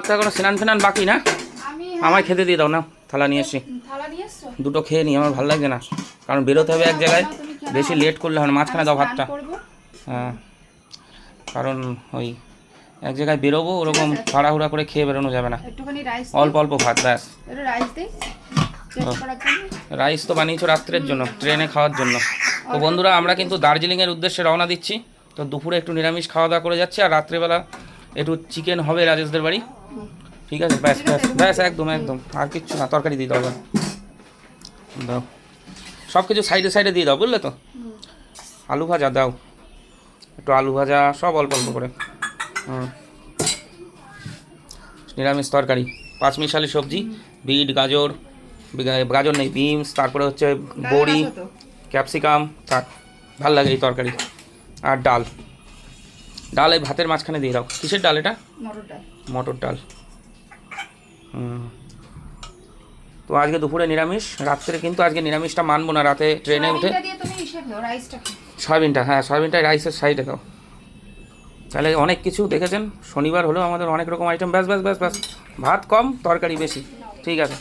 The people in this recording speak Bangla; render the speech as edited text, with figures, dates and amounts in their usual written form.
তো এখনো স্নান ফেনান বাকি না? আমায় খেতে দিয়ে দাও না, থালা নিয়ে এসছি। দুটো খেয়ে নিই, আমার ভালো লাগছে না, কারণ বেরোতে হবে এক জায়গায়, বেশি লেট করলে হয় না। মাঝখানে দাও ভাতটা। হ্যাঁ, কারণ ওই এক জায়গায় বেরোবো, ওরকম তাড়াহুড়া করে খেয়ে বেরোনো যাবে না। অল্প অল্প ভাত, ব্যাস। রাইস তো বানিয়েছো রাত্রের জন্য, ট্রেনে খাওয়ার জন্য। তো বন্ধুরা, আমরা কিন্তু দার্জিলিংয়ের উদ্দেশ্যে রওনা দিচ্ছি। তো দুপুরে একটু নিরামিষ খাওয়া দাওয়া করে যাচ্ছি, আর রাত্রেবেলা একটু চিকেন হবে রাজেশদের বাড়ি। ঠিক আছে, ব্যাস ব্যাস ব্যাস, একদম একদম, আর কিচ্ছু না। তরকারি দিয়ে দাও, দাও সব কিছু সাইডে সাইডে দিয়ে দাও, বুঝলে তো? আলু ভাজা দাও, একটু আলু ভাজা, সব অল্প অল্প করে। নিরামিষ তরকারি, পাঁচমিশালি সবজি, বিট, গাজর, গাজর নেই, বিনস, তারপরে হচ্ছে বড়ি, ক্যাপসিকাম, থাক, ভাল লাগে এই তরকারি। আর ডাল, ডাল এই ভাতের মাঝখানে দিয়ে দাও। কিসের ডাল এটা? মটর ডাল। তো আজকে দুপুরে নিরামিষ, রাত্রে কিন্তু আজকে নিরামিষটা মানবো না। রাতে ট্রেনে উঠে সয়াবিনটা, হ্যাঁ সয়াবিনটা রাইসের সাইডে দাও। তাহলে অনেক কিছু দেখেছেন, শনিবার হলেও আমাদের অনেক রকম আইটেম। ব্যাস ব্যাস ব্যাস ব্যাস, ভাত কম তরকারি বেশি, ঠিক আছে।